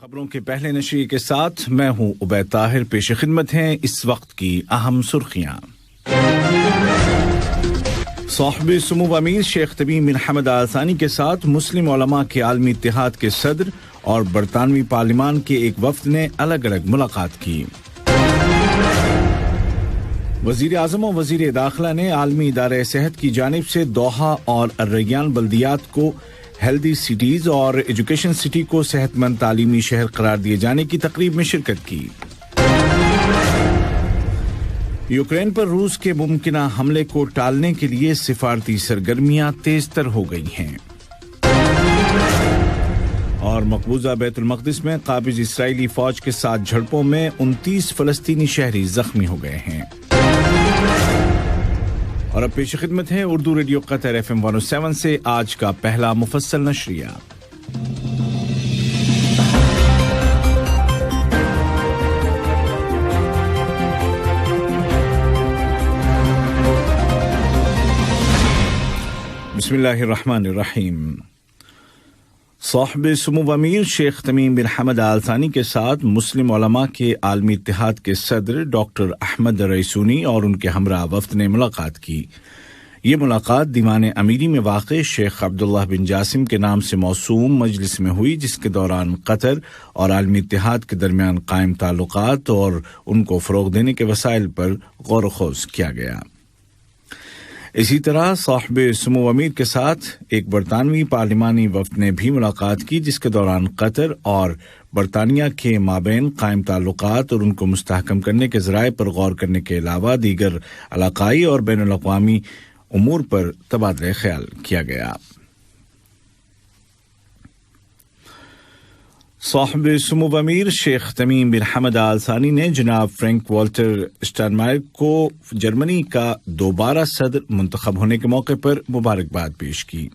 خبروں کے پہلے نشریے کے ساتھ میں ہوں عبید طاہر. پیش خدمت ہیں اس وقت کی اہم سرخیاں. صاحب سمو امیر شیخ تمیم بن حمد آل ثانی کے ساتھ مسلم علماء کے عالمی اتحاد کے صدر اور برطانوی پارلیمان کے ایک وفد نے الگ الگ ملاقات کی. وزیر اعظم و وزیر داخلہ نے عالمی ادارہ صحت کی جانب سے دوحہ اور الریان بلدیات کو ہیلدی سٹیز اور ایجوکیشن سٹی کو صحت مند تعلیمی شہر قرار دیے جانے کی تقریب میں شرکت کی. یوکرین پر روس کے ممکنہ حملے کو ٹالنے کے لیے سفارتی سرگرمیاں تیز تر ہو گئی ہیں. اور مقبوضہ بیت المقدس میں قابض اسرائیلی فوج کے ساتھ جھڑپوں میں 29 فلسطینی شہری زخمی ہو گئے ہیں. اور اب پیش خدمت ہے اردو ریڈیو قطر FM 107 سے آج کا پہلا مفصل نشریہ. بسم اللہ الرحمن الرحیم. صاحب سمو امیر شیخ تمیم بن حمد آل ثانی کے ساتھ مسلم علماء کے عالمی اتحاد کے صدر ڈاکٹر احمد ریسونی اور ان کے ہمراہ وفد نے ملاقات کی. یہ ملاقات دیوان امیری میں واقع شیخ عبداللہ بن جاسم کے نام سے موسوم مجلس میں ہوئی، جس کے دوران قطر اور عالمی اتحاد کے درمیان قائم تعلقات اور ان کو فروغ دینے کے وسائل پر غور و خوض کیا گیا. اسی طرح صاحب سمو امیر کے ساتھ ایک برطانوی پارلیمانی وفد نے بھی ملاقات کی، جس کے دوران قطر اور برطانیہ کے مابین قائم تعلقات اور ان کو مستحکم کرنے کے ذرائع پر غور کرنے کے علاوہ دیگر علاقائی اور بین الاقوامی امور پر تبادلہ خیال کیا گیا. صاحب سمو امیر شیخ تمیم بن حمد آل ثانی نے جناب فرینک والٹر اسٹائنمائر کو جرمنی کا دوبارہ صدر منتخب ہونے کے موقع پر مبارکباد پیش کی.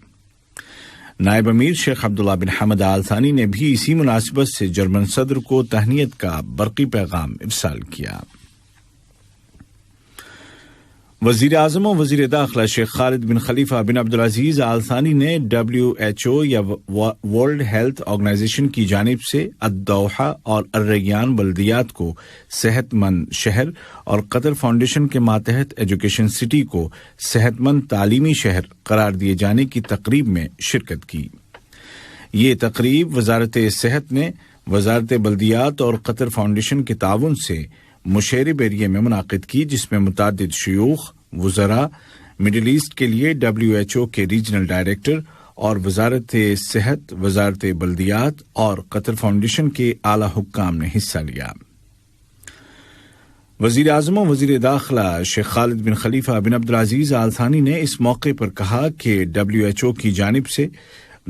نائب امیر شیخ عبداللہ بن حمد آل ثانی نے بھی اسی مناسبت سے جرمن صدر کو تہنیت کا برقی پیغام ارسال کیا. وزیر اعظم و وزیر داخلہ شیخ خالد بن خلیفہ بن عبدالعزیز آل ثانی نے WHO یا ورلڈ ہیلتھ آرگنائزیشن کی جانب سے الدوحہ اور الریان بلدیات کو صحت مند شہر اور قطر فاؤنڈیشن کے ماتحت ایجوکیشن سٹی کو صحت مند تعلیمی شہر قرار دیے جانے کی تقریب میں شرکت کی. یہ تقریب وزارت صحت نے وزارت بلدیات اور قطر فاؤنڈیشن کے تعاون سے مشیرب ایریے میں منعقد کی، جس میں متعدد شیوخ، وزراء، مڈل ایسٹ کے لیے WHO کے ریجنل ڈائریکٹر اور وزارت صحت، وزارت بلدیات اور قطر فاؤنڈیشن کے اعلی حکام نے حصہ لیا. وزیر اعظم و وزیر داخلہ شیخ خالد بن خلیفہ بن عبدالعزیز آل ثانی نے اس موقع پر کہا کہ WHO کی جانب سے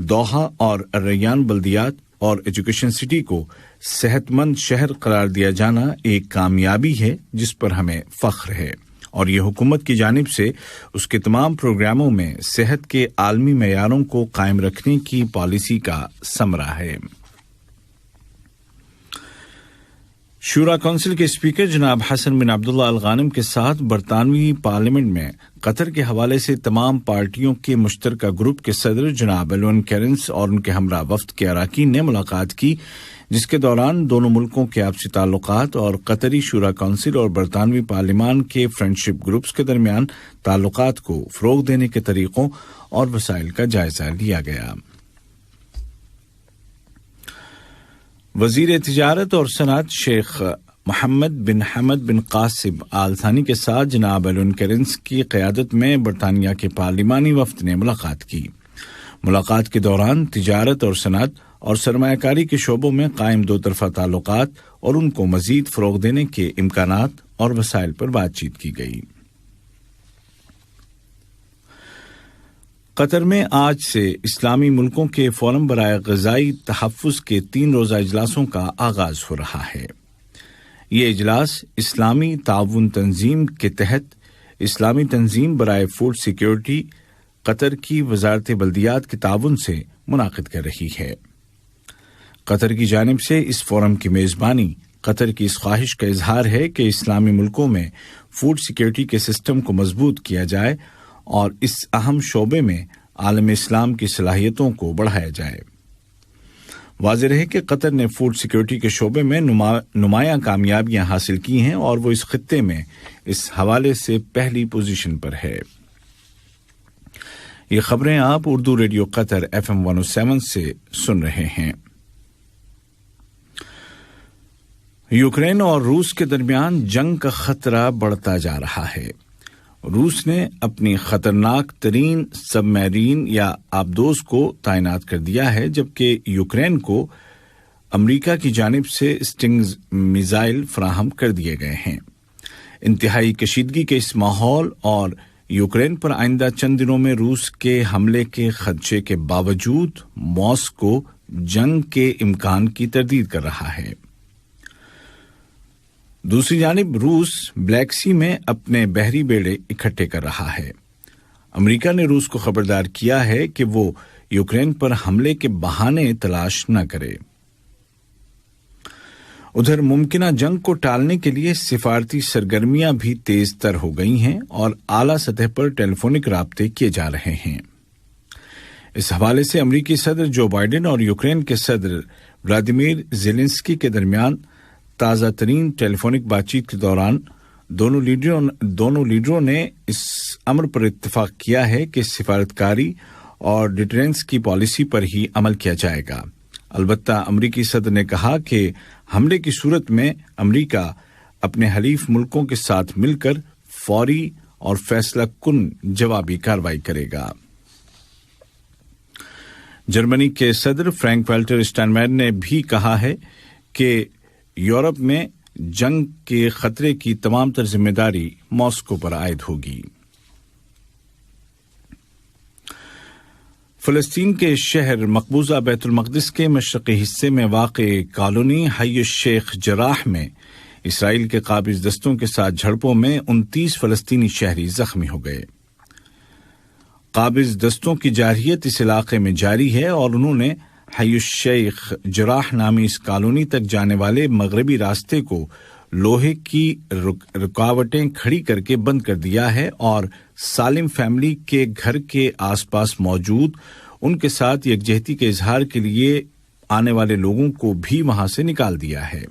دوحہ اور الریان بلدیات اور ایجوکیشن سٹی کو صحت مند شہر قرار دیا جانا ایک کامیابی ہے جس پر ہمیں فخر ہے، اور یہ حکومت کی جانب سے اس کے تمام پروگراموں میں صحت کے عالمی معیاروں کو قائم رکھنے کی پالیسی کا ثمرہ ہے. شورا کونسل کے اسپیکر جناب حسن بن عبداللہ الغانم کے ساتھ برطانوی پارلیمنٹ میں قطر کے حوالے سے تمام پارٹیوں کے مشترکہ گروپ کے صدر جناب ایلون کیرنس اور ان کے ہمراہ وفد کے اراکین نے ملاقات کی، جس کے دوران دونوں ملکوں کے آپسی تعلقات اور قطری شورا کونسل اور برطانوی پارلیمان کے فرینڈشپ گروپس کے درمیان تعلقات کو فروغ دینے کے طریقوں اور وسائل کا جائزہ لیا گیا. وزیر تجارت اور صنعت شیخ محمد بن حمد بن قاسم آل ثانی کے ساتھ جناب ایلون کیرنس کی قیادت میں برطانیہ کے پارلیمانی وفد نے ملاقات کی. ملاقات کے دوران تجارت اور صنعت اور سرمایہ کاری کے شعبوں میں قائم دو طرفہ تعلقات اور ان کو مزید فروغ دینے کے امکانات اور وسائل پر بات چیت کی گئی. قطر میں آج سے اسلامی ملکوں کے فورم برائے غذائی تحفظ کے 3 روزہ اجلاسوں کا آغاز ہو رہا ہے. یہ اجلاس اسلامی تعاون تنظیم کے تحت اسلامی تنظیم برائے فوڈ سیکیورٹی قطر کی وزارت بلدیات کے تعاون سے منعقد کر رہی ہے. قطر کی جانب سے اس فورم کی میزبانی قطر کی اس خواہش کا اظہار ہے کہ اسلامی ملکوں میں فوڈ سیکیورٹی کے سسٹم کو مضبوط کیا جائے اور اس اہم شعبے میں عالم اسلام کی صلاحیتوں کو بڑھایا جائے. واضح ہے کہ قطر نے فوڈ سیکورٹی کے شعبے میں نمایاں کامیابیاں حاصل کی ہیں اور وہ اس خطے میں اس حوالے سے پہلی پوزیشن پر ہے۔ یہ خبریں آپ اردو ریڈیو قطر FM 107 سے سن رہے ہیں۔ یوکرین اور روس کے درمیان جنگ کا خطرہ بڑھتا جا رہا ہے۔ روس نے اپنی خطرناک ترین سب میرین یا آبدوز کو تعینات کر دیا ہے، جبکہ یوکرین کو امریکہ کی جانب سے اسٹنگز میزائل فراہم کر دیے گئے ہیں۔ انتہائی کشیدگی کے اس ماحول اور یوکرین پر آئندہ چند دنوں میں روس کے حملے کے خدشے کے باوجود ماسکو جنگ کے امکان کی تردید کر رہا ہے۔ دوسری جانب روس بلیک سی میں اپنے بحری بیڑے اکٹھے کر رہا ہے۔ امریکہ نے روس کو خبردار کیا ہے کہ وہ یوکرین پر حملے کے بہانے تلاش نہ کرے۔ ادھر ممکنہ جنگ کو ٹالنے کے لیے سفارتی سرگرمیاں بھی تیز تر ہو گئی ہیں اور اعلیٰ سطح پر ٹیلی فونک رابطے کیے جا رہے ہیں۔ اس حوالے سے امریکی صدر جو بائیڈن اور یوکرین کے صدر ولادیمیر زیلنسکی کے درمیان تازہ ترین ٹیلی فونک بات چیت کے دوران دونوں لیڈروں نے اس امر پر اتفاق کیا ہے کہ سفارتکاری اور ڈیٹرنس کی پالیسی پر ہی عمل کیا جائے گا۔ البتہ امریکی صدر نے کہا کہ حملے کی صورت میں امریکہ اپنے حلیف ملکوں کے ساتھ مل کر فوری اور فیصلہ کن جوابی کارروائی کرے گا۔ جرمنی کے صدر فرینک والٹر اسٹائنمائر نے بھی کہا ہے کہ یورپ میں جنگ کے خطرے کی تمام تر ذمہ داری ماسکو پر عائد ہوگی۔ فلسطین کے شہر مقبوضہ بیت المقدس کے مشرقی حصے میں واقع کالونی حی الشیخ جراح میں اسرائیل کے قابض دستوں کے ساتھ جھڑپوں میں 29 فلسطینی شہری زخمی ہو گئے۔ قابض دستوں کی جارحیت اس علاقے میں جاری ہے اور انہوں نے حی الشیخ جراح نامی اس کالونی تک جانے والے مغربی راستے کو لوہے کی رکاوٹیں کھڑی کر کے بند کر دیا ہے اور سالم فیملی کے گھر کے آس پاس موجود ان کے ساتھ یکجہتی کے اظہار کے لیے آنے والے لوگوں کو بھی وہاں سے نکال دیا ہے۔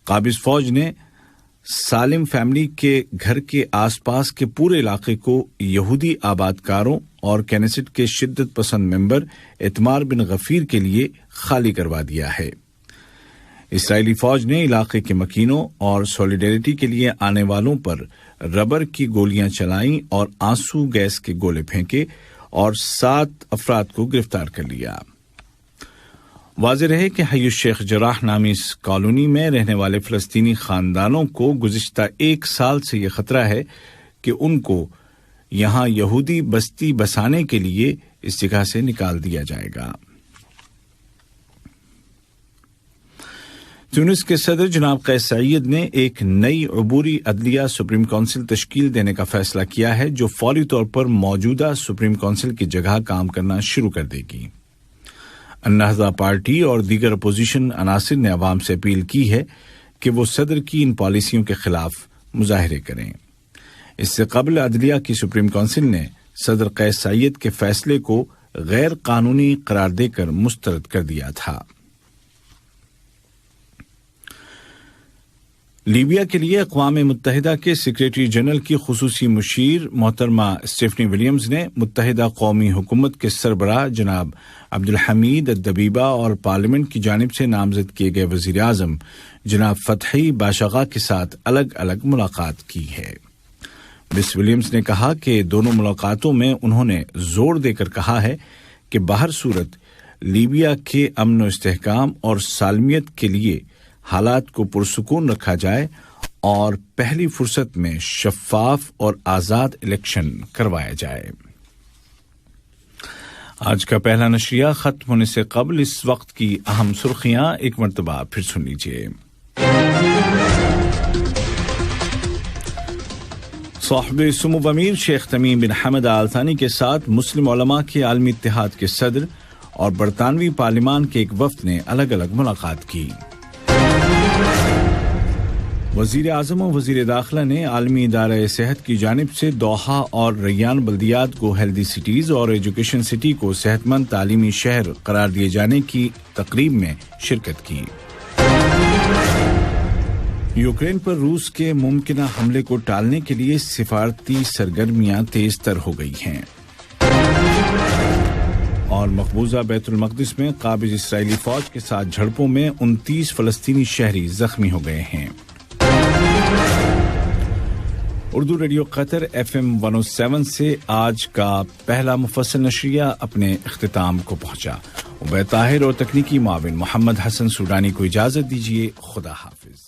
قابض فوج نے سالم فیملی کے گھر کے آس پاس کے پورے علاقے کو یہودی آباد کاروں اور کینیسٹ کے شدت پسند ممبر اتمار بن غفیر کے لیے خالی کروا دیا ہے۔ اسرائیلی فوج نے علاقے کے مکینوں اور سولیڈیرٹی کے لیے آنے والوں پر ربر کی گولیاں چلائیں اور آنسو گیس کے گولے پھینکے اور 7 افراد کو گرفتار کر لیا۔ واضح رہے کہ حی الشیخ جراح نامی اس کالونی میں رہنے والے فلسطینی خاندانوں کو گزشتہ 1 سال سے یہ خطرہ ہے کہ ان کو یہاں یہودی بستی بسانے کے لیے اس جگہ سے نکال دیا جائے گا۔ تیونس کے صدر جناب قیس سعید نے ایک نئی عبوری عدلیہ سپریم کونسل تشکیل دینے کا فیصلہ کیا ہے جو فوری طور پر موجودہ سپریم کونسل کی جگہ کام کرنا شروع کر دے گی۔ النہضہ پارٹی اور دیگر اپوزیشن عناصر نے عوام سے اپیل کی ہے کہ وہ صدر کی ان پالیسیوں کے خلاف مظاہرے کریں۔ اس سے قبل عدلیہ کی سپریم کونسل نے صدر قیس سعید کے فیصلے کو غیر قانونی قرار دے کر مسترد کر دیا تھا۔ لیبیا کے لیے اقوام متحدہ کے سیکریٹری جنرل کی خصوصی مشیر محترمہ اسٹیفنی ولیمز نے متحدہ قومی حکومت کے سربراہ جناب عبدالحمید الدبیبہ اور پارلیمنٹ کی جانب سے نامزد کیے گئے وزیر اعظم جناب فتحی باشاغا کے ساتھ الگ الگ ملاقات کی ہے۔ مس ولیمز نے کہا کہ دونوں ملاقاتوں میں انہوں نے زور دے کر کہا ہے کہ بہر صورت لیبیا کے امن و استحکام اور سالمیت کے لیے حالات کو پرسکون رکھا جائے اور پہلی فرصت میں شفاف اور آزاد الیکشن کروایا جائے۔ آج کا پہلا نشریہ ختم ہونے سے قبل اس وقت کی اہم سرخیاں ایک مرتبہ پھر سن لیجیے۔ صاحب سمو امیر شیخ تمیم بن حمد آل ثانی کے ساتھ مسلم علماء کے عالمی اتحاد کے صدر اور برطانوی پارلیمان کے ایک وفد نے الگ الگ ملاقات کی۔ وزیر اعظم و وزیر داخلہ نے عالمی ادارہ صحت کی جانب سے دوحہ اور ریان بلدیات کو ہیلدی سٹیز اور ایجوکیشن سٹی کو صحت مند تعلیمی شہر قرار دیے جانے کی تقریب میں شرکت کی۔ یوکرین پر روس کے ممکنہ حملے کو ٹالنے کے لیے سفارتی سرگرمیاں تیز تر ہو گئی ہیں۔ اور مقبوضہ بیت المقدس میں قابض اسرائیلی فوج کے ساتھ جھڑپوں میں 29 فلسطینی شہری زخمی ہو گئے ہیں۔ اردو ریڈیو قطر FM 107 سے آج کا پہلا مفصل نشریہ اپنے اختتام کو پہنچا۔ عبید طاہر اور تکنیکی معاون محمد حسن سوڈانی کو اجازت دیجیے۔ خدا حافظ۔